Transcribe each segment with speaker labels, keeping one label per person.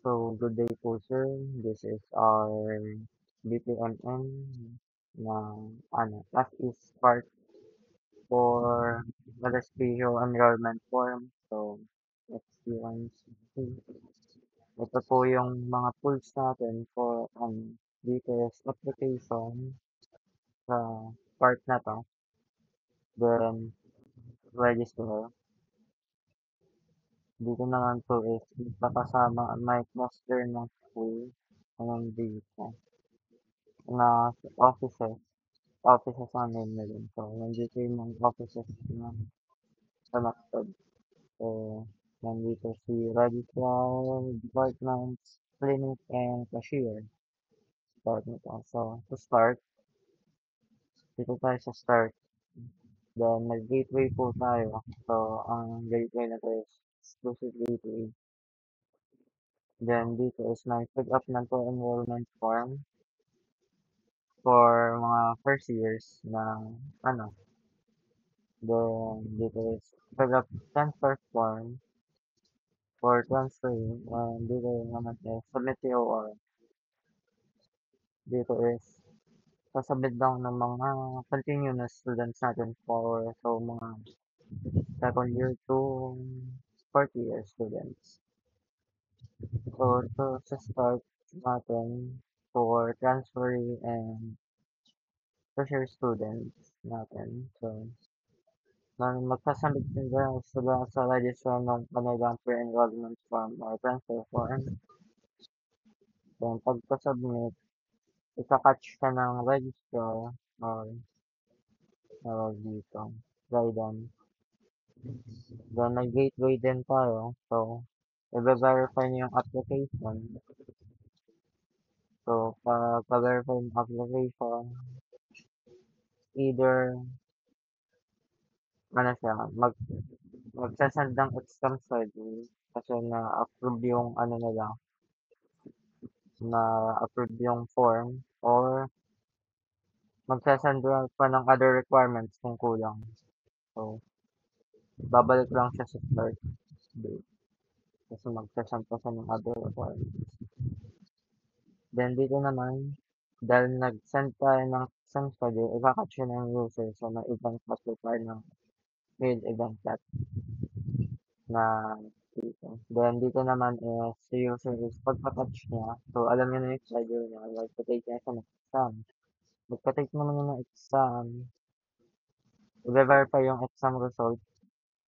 Speaker 1: So, good day po, sir. This is our BPMN na that is part for registration enrollment form. So, experience. Ito po yung mga tools natin for details application sa part na to. Then, register. Dito naman po is ipapasama may master ng school hanggang dito na offices ang name na din. So, nandito yung mga offices ng connected. So, nandito si registrar, departments, clinic, and cashier. Start nito. So, to start, dito tayo sa start. Then, mag-gateway po tayo. So, ang gateway na to is exclusive gateway. Then, dito is may fill up na to enrollment form for mga first years na Then, dito is fill up transfer form for transferring, and dito naman is submit TOR. Dito is sasubmit lang ng mga continuous students natin so mga second year to fourth year students. So, sa start natin for transferring and tertiary students natin. So, magsasubmit sila sa registrar ng kanilang pre-enrollment form or transfer form. Then, pagka-submit, ika-catch ka ng registrar or tawag dito, guidance. Then, may gateway din tayo. So, i-verify niyo yung application. So, pagka-verify ng application, either, siya, magsasend ng exam schedule kasi na-approve yung nila, na-approve yung form or magsasend pa ng other requirements kung kulang. So, babalik lang siya sa start date. Kasi magsasend pa siya ng other requirements. Then, dito naman, dahil nag-send tayo ng exam schedule, ika-catch yun ng user sa may event classifier ng field event chat na dito. Then, dito naman is si user is pagpa-catch niya. So, alam niya na yung schedule niya. Like, patake niya siya ng exam. Magpa-take naman niya ng exam. I-verify yung exam result.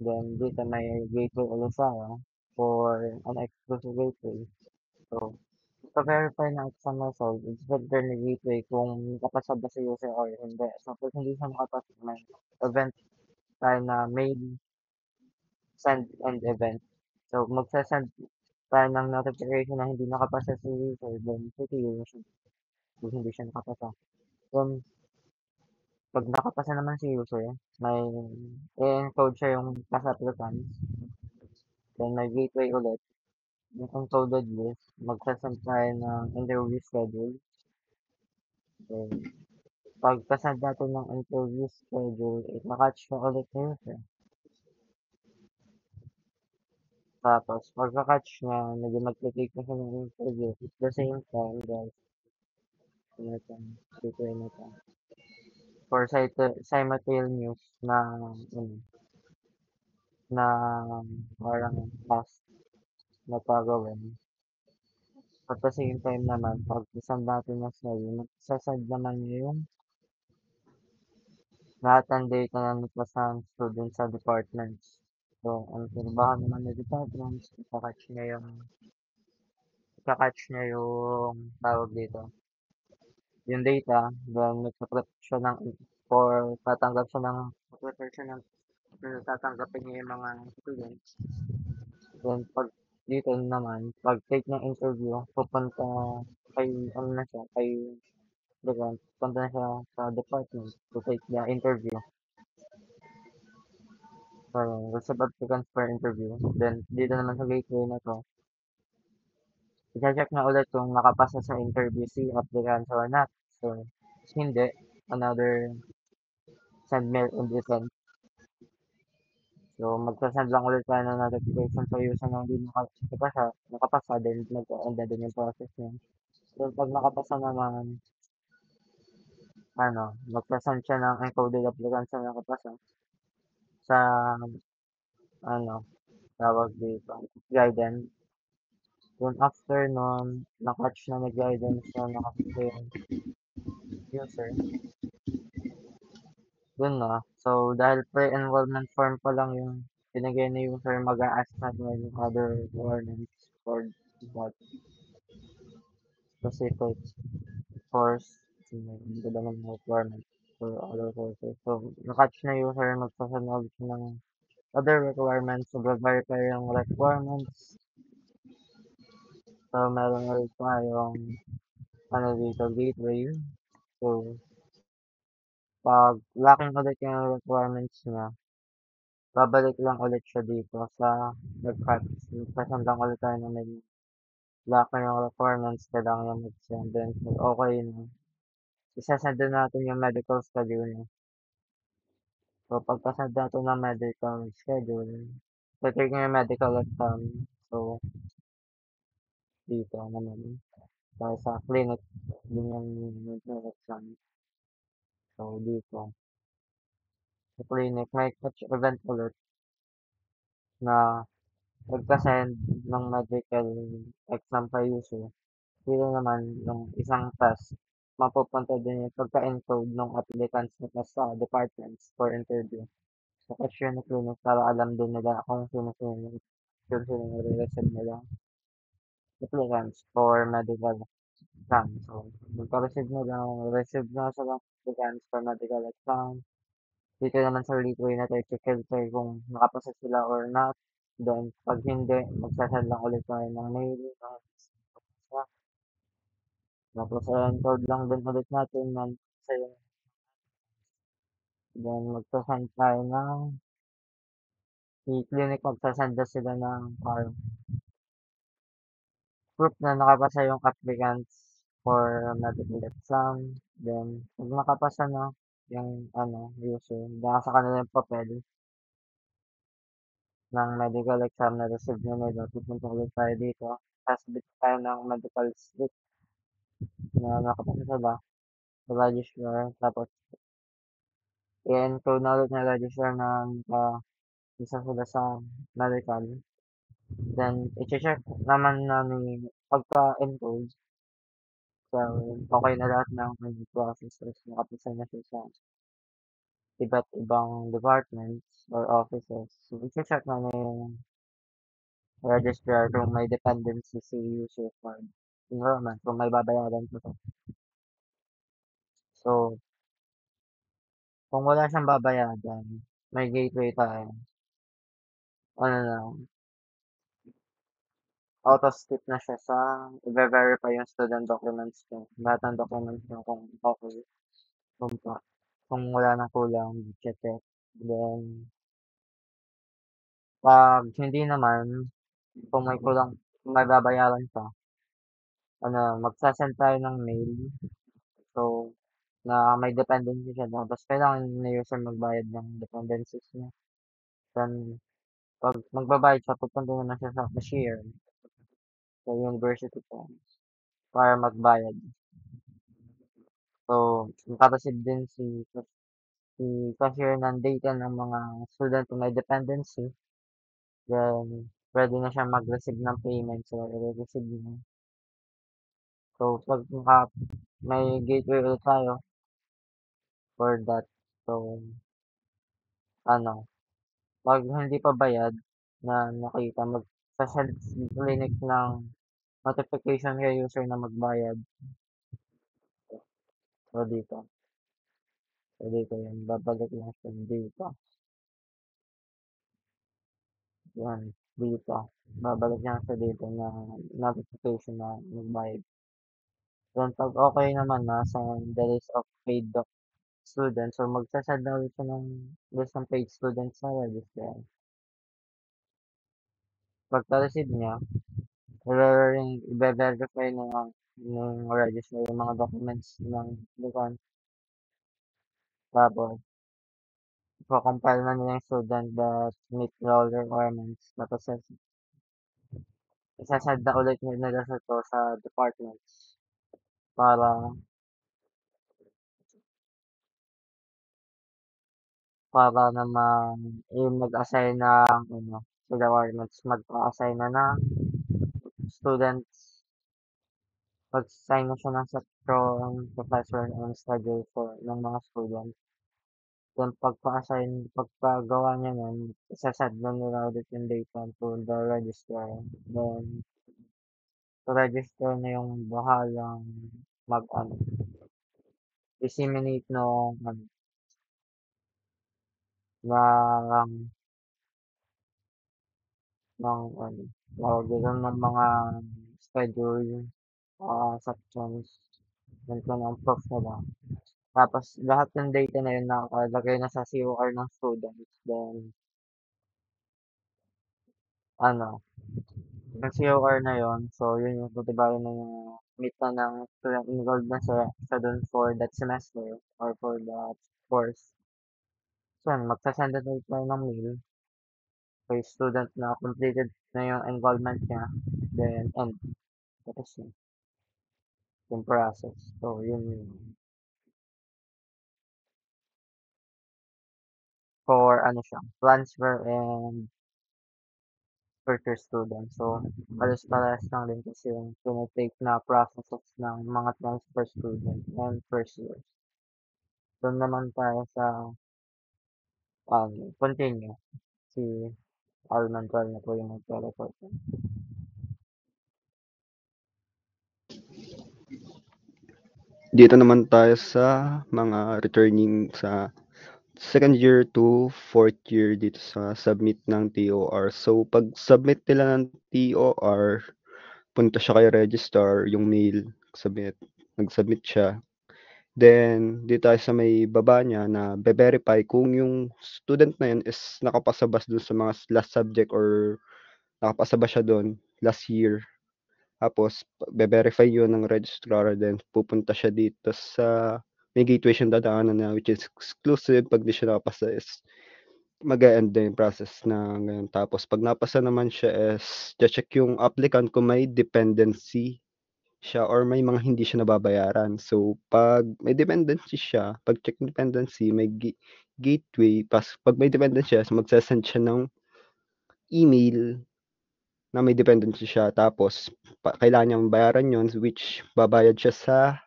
Speaker 1: Then, dito may gateway ulit tayo for an exclusive gateway. So, pa-verify ng exam result, it's filter ni gateway kung nakapasa ba si user or hindi. So, pag hindi siya makapasa, may event tayo na mail, send, and event. So, magsasend tayo ng notification na hindi nakapasa si user, then titiyo siya kung hindi siya nakapasa. Then, pag nakapasa naman si user, may i-encode siya yung pass applicants. Then, may gateway ulit. Yung encoded list, magsasend tayo ng interview schedule. Then, pagka-send natin ng interview schedule, ika-catch na ulit ni user. Tapos, pagka-catch niya, medyo mag-take na siya ng interview. At the same time, guys, gateway na ito. For simultaneous na parang task na gagawin. At the same time naman, pag isend natin ng schedule, magsasend naman niya yung lahat ng data na napasahan student sa departments. So, ang trabaho naman ng departments, ika-catch niya yung tawag dito, yung data, then magpa-prep siya tatanggap siya ng, prepare siya ng, tatanggapin niya yung mga students. Then, pag dito naman, pag take ng interview, pupunta kay, pupunta na siya sa department to take the interview. So, receive applicants for interview. Then, dito naman sa gateway na to, i-check na ulit kung nakapasa sa interview si applicant or not. So, hindi, another send mail and return. So, magse-send lang ulit tayo ng notification sa user na hindi nakapasa, then mag-e-end na din yung process niya. Then, pag nakapasa naman, magse-send siya ng encoded applicants na nakapasa sa, ano, tawag dito, guidance. Then, after nun, na-catch na may guidance na nakapasa yung user, dun na. So, dahil pre-enrollment form pa lang yung binigay ni user, mag-a-ask natin yung other requirements for that specific course. Hindi ba ng requirement for other courses. So, na-catch na user, magsasanod siya ng other requirements. So, verify yung requirements. So, meron ulit tayong dito, gateway. So, pag lacking ulit yung requirements niya, babalik lang ulit siya dito sa nag-catch. Magsasend lang ulit tayo na may lacking yung requirements, kailangan niya mag-send. Then, okay na. Isasend din natin yung medical schedule niya. So, pagka-send natin ng medical schedule, take niya yung medical exam. So, dito naman. Tayo sa clinic, yun yung medical exam. So, dito. Sa clinic, may catch event ulit na pagka-send ng medical exam pa user. Dito naman, yung isang task, mapupunta din yung pagka-encode ng applicants nila sa departments for interview. Sa cashier ng clinic para alam din nila kung sino yung re-receive nila applicants for medical exam. So, receive na sila ng applicants for medical exam. Dito naman sa Gateway na tayo filter kung nakapasa sila or not. Then, pag hindi, magsasend lang ulit tayo ng mail. Tapos, encode lang din ulit natin sa yung then magsasend tayo ng clinic, magsasend na sila ng proof na nakapasa yung applicants for medical exam. Then, pag nakapasa na yung user, nasa kanila yung papel ng medical exam na receive na nila. Pupunta ulit tayo dito. Sasabit tayo ng medical slip na nakapasa sila sa registrar. Tapos, i-encode na ulit ng registrar na isa sila sa medical. Then, i-check naman namin pagka-encode. So, okay na lahat ng processes. Nakapasa na siya sa iba't ibang departments or offices. So, i-check namin yung registrar kung may dependency si user for enrollment, kung may babayaran po to. So, kung wala siyang babayaran, may gateway tayo. Ano na, auto-skip na siya sa i-verify yung student documents niyo. Lahat ng documents niyo kung okay. Kung, kung wala nang kulang, check it. Then, pag hindi naman, kung may kulang, kung may babayaran pa, magsasend tayo ng mail. So, na may dependency siya tapos kailangan ni user magbayad ng dependencies niya. Then, pag magbabayad siya, pupunta naman siya sa cashier sa university po para magbayad. So, magkakasid din si cashier ng data ng mga student na may dependency. Then, pwede na siya mag-receive ng payment. So, i-receive niya. So, pag may gateway ulit tayo for that. So, ano, pag hindi pa bayad na nakita, magsa-send si clinic ng notification kay user na magbayad. So, dito. So, dito yun. Babalik lang siya dito. Yan. Dito. Babalik lang siya dito na notification na magbayad. Then, pag okay naman na sa the list of paid students, so magsasend na ulit siya ng list ng paid students sa register. Pagka-receive niya, i-verify ng register yung mga documents ng bukan. Tapos, Iko-compile na nila yung student that meet all requirements tapos isa-send na ulit nila sa departments para para naman yung mag-assign ng ano, sa departments magpa-assign na ng students, mag-assign na siya ng section, professor and schedule for ng mga students. Then pagkagawa niya nun, isa-send na nila ulit yung data to the registrar. Then sa register na yung bahalang mag-ano, disseminate nung ano, ng ano, tawag dito, ng mga schedule, sections, yun kung ang prof nila. Tapos lahat ng data na yun nakalagay na sa COR ng students. Then ano, yung COR na yun, so yun yung katibayan na yung meet na ng student enrolled na siya dun for that semester or for that course. So yun, magsasend na tayo ng mail kay student na completed na yung enrollment niya. Then end. Tapos yun, yung process. So yun yung for ano siya, transfer and first year student. So halos-parehas lang din kasi yung tinitake na processes ng mga transfer student and first year. Dun naman tayo sa continue. Si Almanzal na po yung magre-report.
Speaker 2: Dito naman tayo sa mga returning sa second year to fourth year dito sa submit ng TOR. So, pag submit nila ng TOR, punta siya kay registrar, yung mail, submit, nag-submit siya. Then, dito tayo sa may baba niya na be-verify kung yung student na yun is nakapasa ba dun sa mga last subject or nakapasa ba siya dun last year. Tapos, be-verify yun ng registrar, then pupunta siya dito sa may gateway siyang dadaanan na which is exclusive. Pag di siya nakapasa is mag-e-end na yung process na ganun. Tapos, pag napasa naman siya is check yung applicant kung may dependency siya or may mga hindi siya nababayaran. So, pag may dependency siya, pag check dependency, may gateway, pag may dependency siya, so magsasend siya ng email na may dependency siya. Tapos, kailangan niyang bayaran yon which babayad siya sa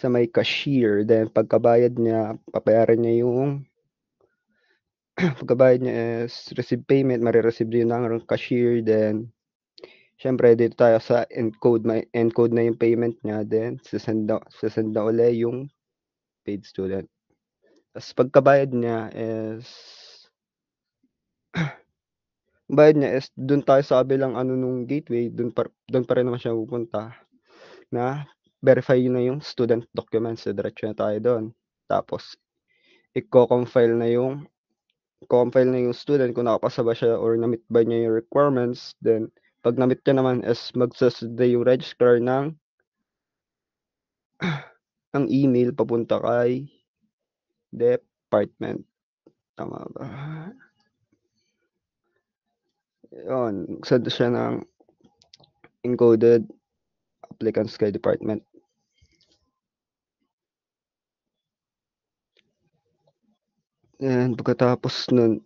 Speaker 2: may cashier. Then, pagkabayad niya, papayaran niya yung pagkabayad niya is receive payment, marireceive yun ng cashier. Then, syempre, dito tayo sa encode. May encode na yung payment niya. Then, sasend na uli yung paid student. Tapos, pagkabayad niya is bayad niya is dun tayo sa kabilang ano nung gateway, dun pa rin naman siya pupunta na verify na yung student documents. So, diretso na tayo doon. Tapos, i-compile na yung student kung nakapasa ba siya or na-meet ba niya yung requirements. Then, pag na-meet niya naman is magsasend yung registrar ng email papunta kay department. Tama ba? Yun, send siya ng encoded applicants kay department. And pagkatapos nun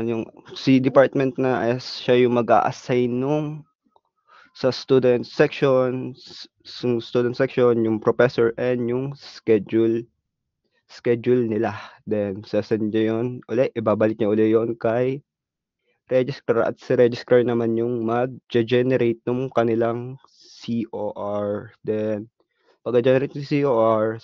Speaker 2: yung si department na is siya yung mag-a-assign nung sa student section, yung professor and yung schedule nila. Then, sasend niya yun uli, ibabalik niya uli yun kay registrar at si registrar naman yung mag-generate nung kanilang COR. Then, pagka-generate ng COR,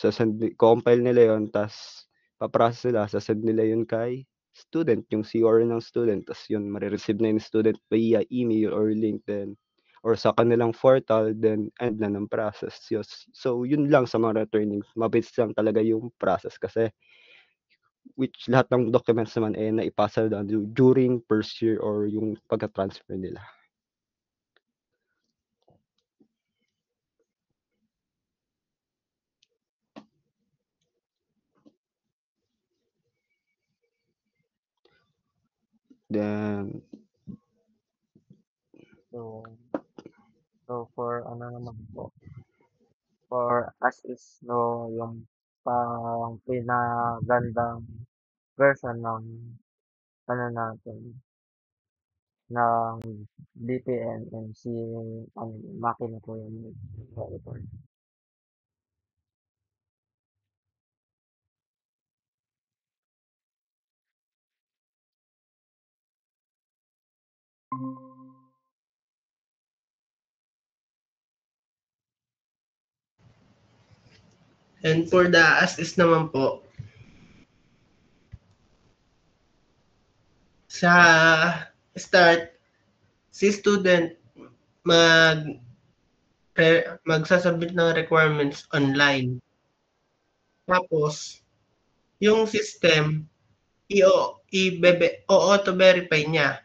Speaker 2: compile nila yun, tas paprocess nila, sasend nila yun kay student, yung COR ng student, tas yun, marireceive na yung student via email or link, then, or sa kanilang portal, then end na ng process. So, yun lang sa mga returning. Mabilis lang talaga yung process kasi which lahat ng documents naman, naipasa na during first year or yung pagka-transfer nila. Then
Speaker 1: So, for ano naman po, for as is, no, yung pang pinagandang version ng ano natin, ng DPNMC ano, makina po yung monitor.
Speaker 3: And for the as-is naman po, sa start, si student mag magsasubmit ng requirements online. Tapos, yung system, o-auto-verify niya.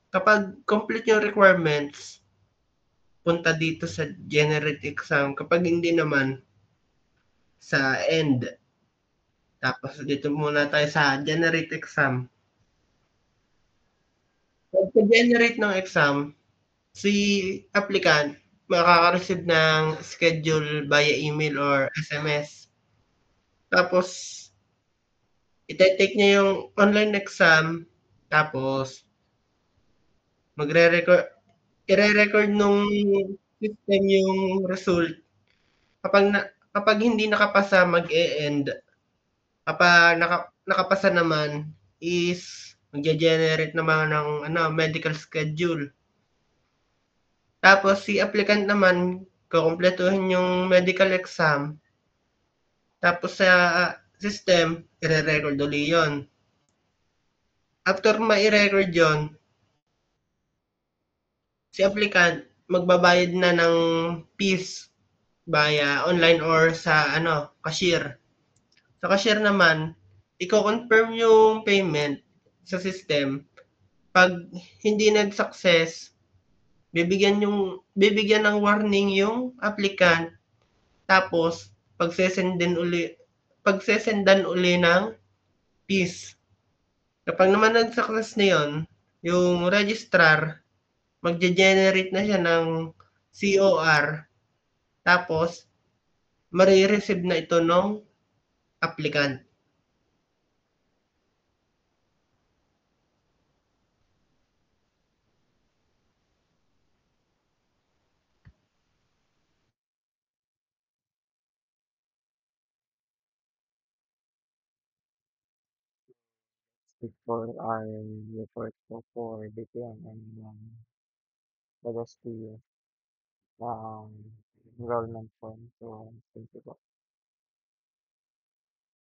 Speaker 3: Kapag complete yung requirements, punta dito sa generate exam. Kapag hindi naman, sa end. Tapos dito muna tayo sa generate exam. Pag generate ng exam, si applicant makaka-receive ng schedule via email or SMS. Tapos, ite-take niya yung online exam, tapos ire-record nung system yung result. Kapag hindi nakapasa, mag-e-end. Kapag nakapasa naman is magge-generate naman ng medical schedule. Tapos si applicant naman kukumpletuhin yung medical exam. Tapos sa system, ire-record uli yun. After mai-record yun, si applicant magbabayad na ng fees via online or sa cashier. Sa cashier naman, i-confirm yung payment sa system. Pag hindi nag-success, bibigyan ng warning yung applicant. Tapos pagsesendan uli ng fees. Kapag naman nag-success na yun, yung registrar magge-generate na siya ng COR. Tapos mare-receive na ito ng applicant.
Speaker 1: For our report po for DPM and the rest of the enrollment form. So, thank you po.